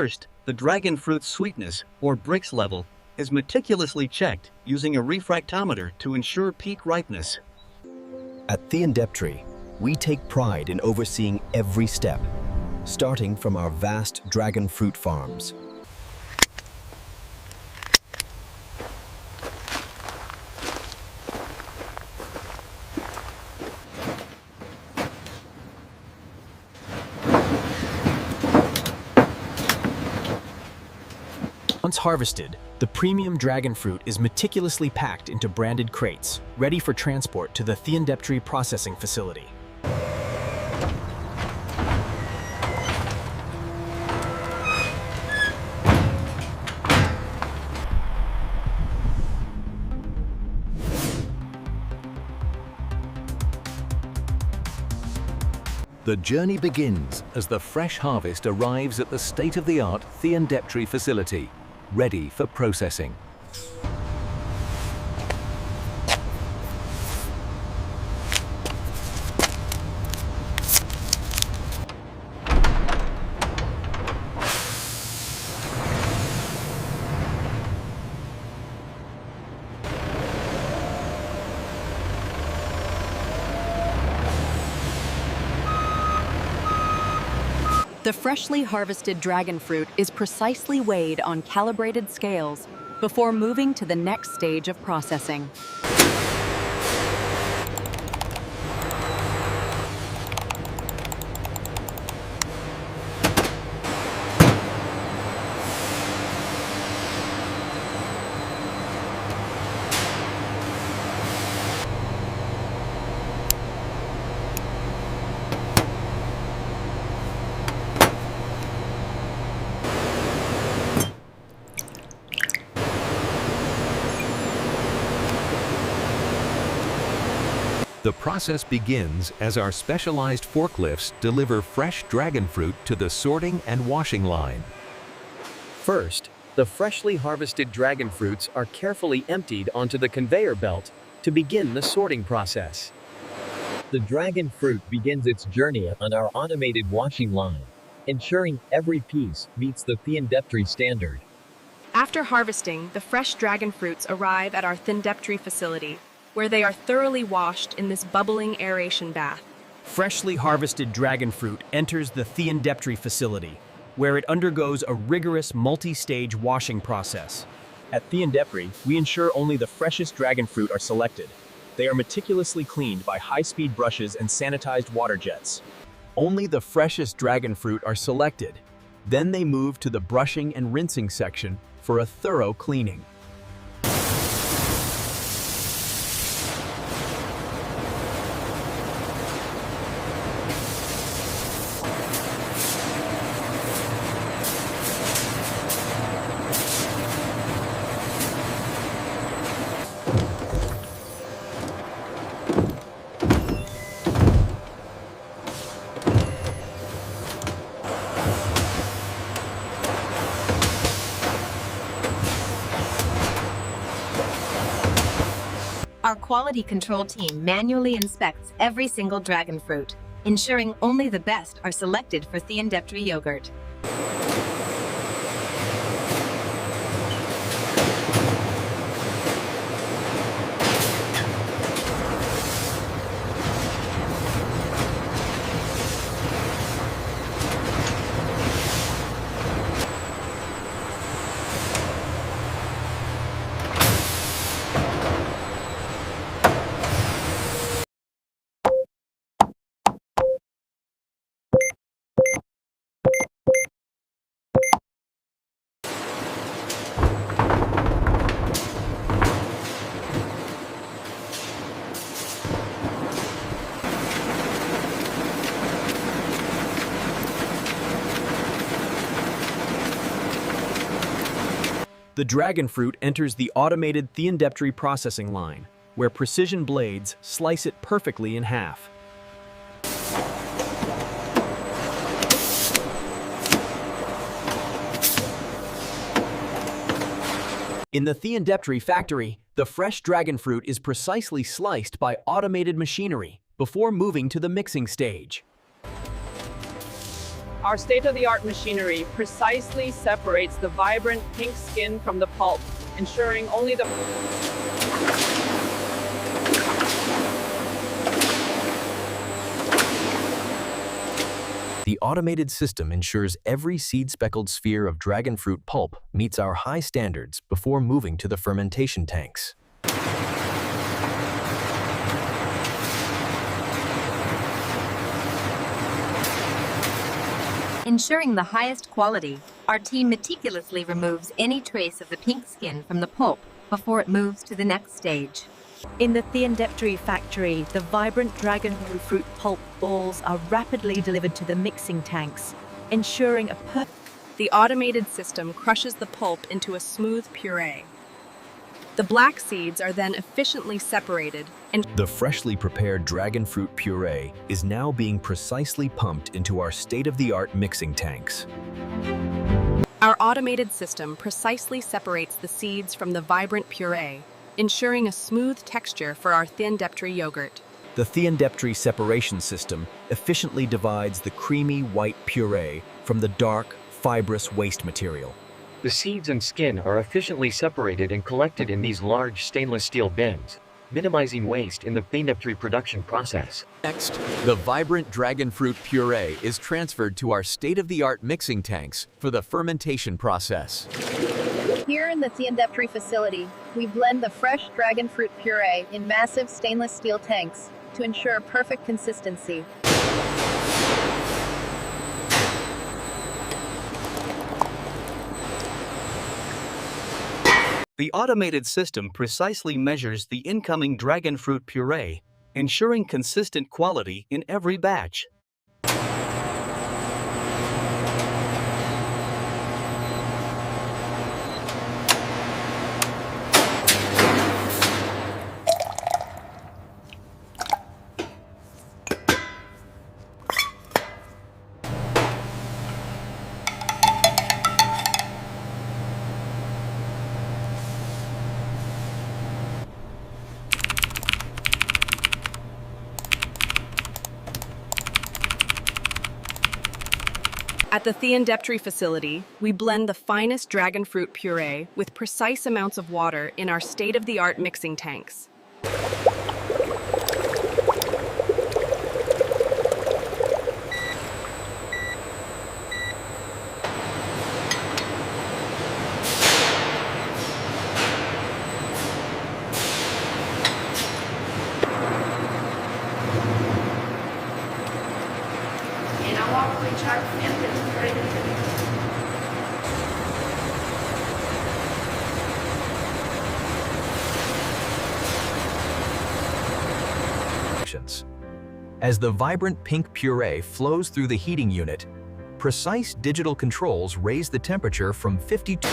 First, the dragon fruit's sweetness, or Brix level, is meticulously checked using a refractometer to ensure peak ripeness. At Thiendeptry, we take pride in overseeing every step, starting from our vast dragon fruit farms. Once harvested, the premium dragon fruit is meticulously packed into branded crates, ready for transport to the Thiendeptry processing facility. The journey begins as the fresh harvest arrives at the state-of-the-art Thiendeptry facility, ready for processing. The freshly harvested dragon fruit is precisely weighed on calibrated scales before moving to the next stage of processing. The process begins as our specialized forklifts deliver fresh dragon fruit to the sorting and washing line. First, the freshly harvested dragon fruits are carefully emptied onto the conveyor belt to begin the sorting process. The dragon fruit begins its journey on our automated washing line, ensuring every piece meets the Thiendeptry standard. After harvesting, the fresh dragon fruits arrive at our Thiendeptry facility, where they are thoroughly washed in this bubbling aeration bath. Freshly harvested dragon fruit enters the Thiendeptry facility, where it undergoes a rigorous multi-stage washing process. At Thiendeptry, we ensure only the freshest dragon fruit are selected. They are meticulously cleaned by high-speed brushes and sanitized water jets. Only the freshest dragon fruit are selected. Then they move to the brushing and rinsing section for a thorough cleaning. Our quality control team manually inspects every single dragon fruit, ensuring only the best are selected for Thiendeptry yogurt. The dragon fruit enters the automated Thiendeptry processing line, where precision blades slice it perfectly in half. In the Thiendeptry factory, the fresh dragon fruit is precisely sliced by automated machinery before moving to the mixing stage. Our state-of-the-art machinery precisely separates the vibrant pink skin from the pulp, ensuring only the The automated system ensures every seed-speckled sphere of dragon fruit pulp meets our high standards before moving to the fermentation tanks. Ensuring the highest quality, our team meticulously removes any trace of the pink skin from the pulp before it moves to the next stage. In the Thiendeptery factory, the vibrant dragon fruit pulp balls are rapidly delivered to the mixing tanks, ensuring a perfect. The automated system crushes the pulp into a smooth puree. The black seeds are then efficiently separated and The freshly prepared dragon fruit puree is now being precisely pumped into our state-of-the-art mixing tanks. our automated system precisely separates the seeds from the vibrant puree, ensuring a smooth texture for our Thiendeptery yogurt. The Thiendeptery separation system efficiently divides the creamy white puree from the dark, fibrous waste material. The seeds and skin are efficiently separated and collected in these large stainless steel bins, minimizing waste in the Thiendeptery production process. Next, the vibrant dragon fruit puree is transferred to our state-of-the-art mixing tanks for the fermentation process. Here in the Thiendeptery facility, we blend the fresh dragon fruit puree in massive stainless steel tanks to ensure perfect consistency. The automated system precisely measures the incoming dragon fruit puree, ensuring consistent quality in every batch. At the Thiendeptery facility, we blend the finest dragon fruit puree with precise amounts of water in our state-of-the-art mixing tanks. As the vibrant pink puree flows through the heating unit, precise digital controls raise the temperature from 52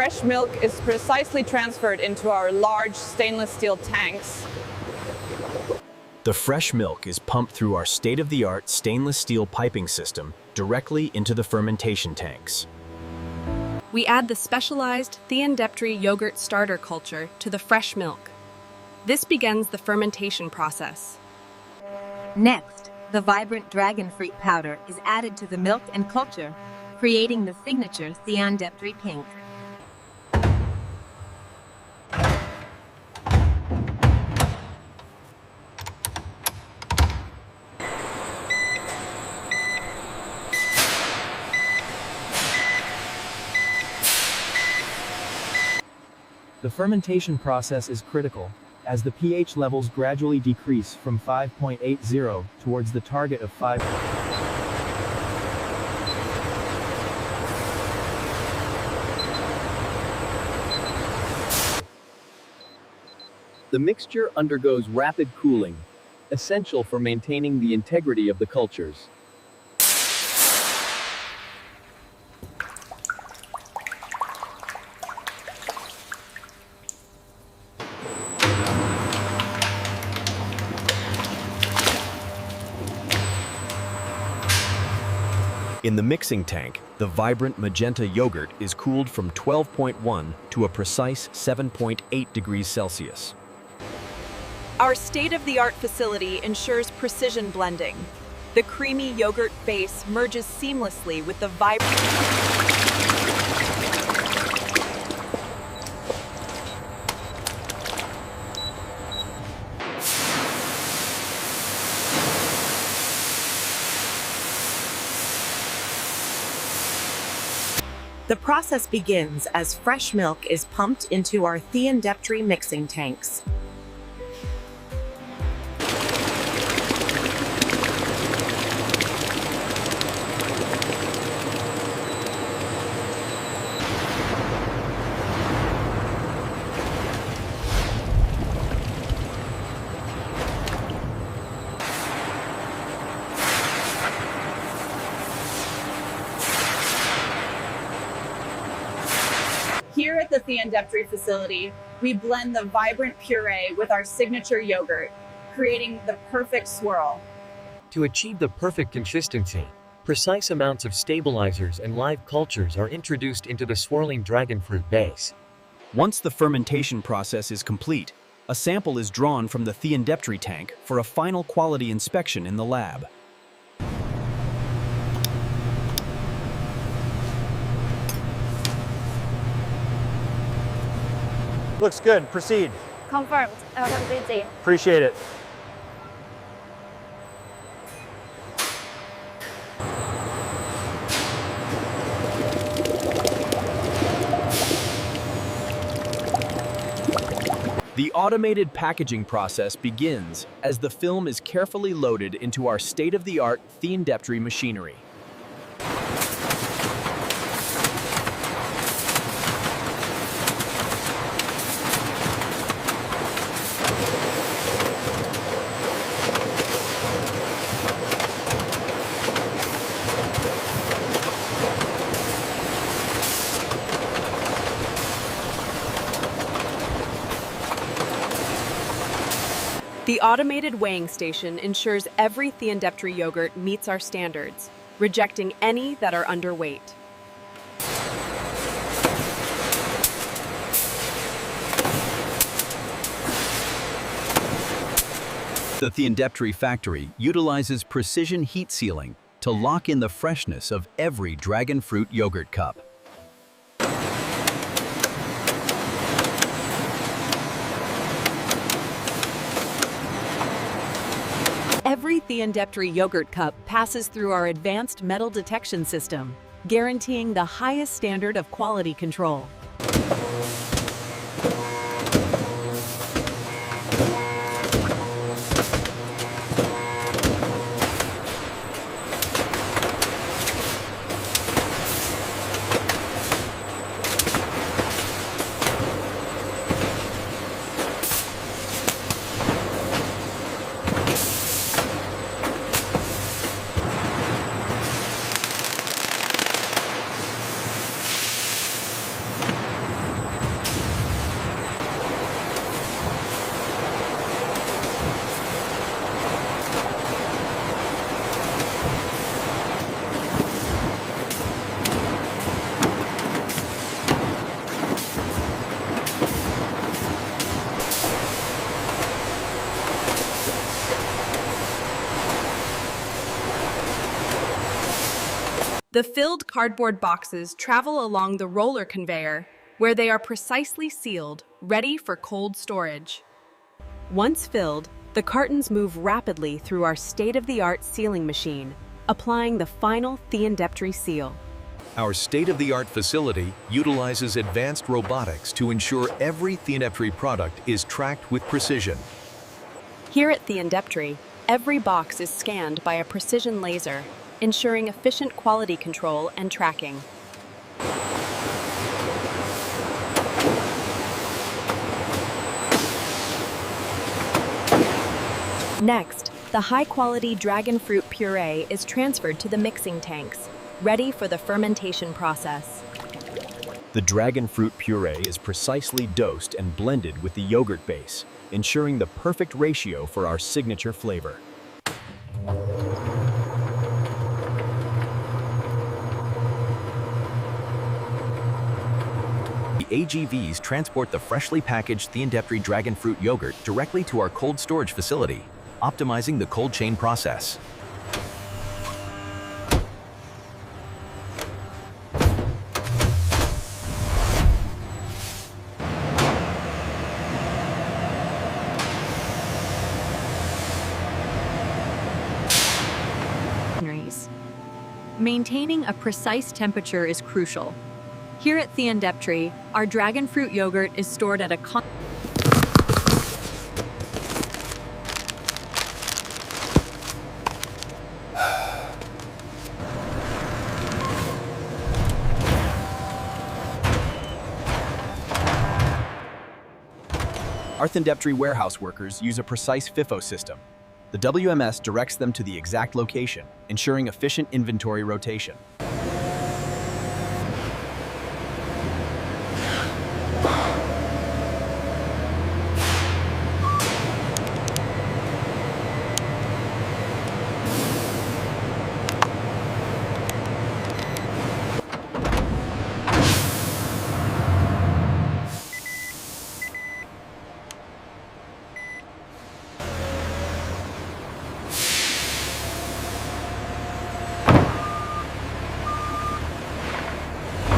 fresh milk is precisely transferred into our large stainless steel tanks. The fresh milk is pumped through our state-of-the-art stainless steel piping system directly into the fermentation tanks. We add the specialized Thiendeptery yogurt starter culture to the fresh milk. This begins the fermentation process. Next, the vibrant dragon fruit powder is added to the milk and culture, creating the signature Thiendeptery pink. The fermentation process is critical, as the pH levels gradually decrease from 5.80 towards the target of 5. The mixture undergoes rapid cooling, essential for maintaining the integrity of the cultures. In the mixing tank, the vibrant magenta yogurt is cooled from 12.1 to a precise 7.8 degrees Celsius. Our state-of-the-art facility ensures precision blending. The creamy yogurt base merges seamlessly with the vibrant. The process begins as fresh milk is pumped into our thiendeptry mixing tanks. Here at the thiendeptry facility, we blend the vibrant puree with our signature yogurt, creating the perfect swirl. To achieve the perfect consistency, precise amounts of stabilizers and live cultures are introduced into the swirling dragon fruit base. Once the fermentation process is complete, a sample is drawn from the thiendeptry tank for a final quality inspection in the lab. Looks good. Proceed. Confirmed. Welcome, busy. Appreciate it. The automated packaging process begins as the film is carefully loaded into our state-of-the-art thiendeptry machinery. The automated weighing station ensures every thiendeptry yogurt meets our standards, rejecting any that are underweight. The thiendeptry factory utilizes precision heat sealing to lock in the freshness of every dragon fruit yogurt cup. Every thiendeptry yogurt cup passes through our advanced metal detection system, guaranteeing the highest standard of quality control. The filled cardboard boxes travel along the roller conveyor, where they are precisely sealed, ready for cold storage. Once filled, the cartons move rapidly through our state-of-the-art sealing machine, applying the final thiendeptry seal. Our state-of-the-art facility utilizes advanced robotics to ensure every Thiendeptry product is tracked with precision. Here at Thiendeptry, every box is scanned by a precision laser, ensuring efficient quality control and tracking. Next, the high-quality dragon fruit puree is transferred to the mixing tanks, ready for the fermentation process. The dragon fruit puree is precisely dosed and blended with the yogurt base, ensuring the perfect ratio for our signature flavor. The AGVs transport the freshly packaged Thiendeptry dragon fruit yogurt directly to our cold storage facility, optimizing the cold chain process. Maintaining a precise temperature is crucial. Here at Thiendeptry, our dragon fruit yogurt is stored at a Our Thiendeptry warehouse workers use a precise FIFO system. The WMS directs them to the exact location, ensuring efficient inventory rotation.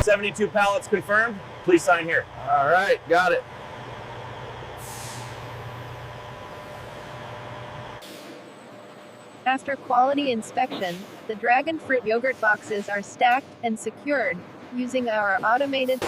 $72 pallets confirmed. Please sign here. All right, got it. After quality inspection, the dragon fruit yogurt boxes are stacked and secured using our automated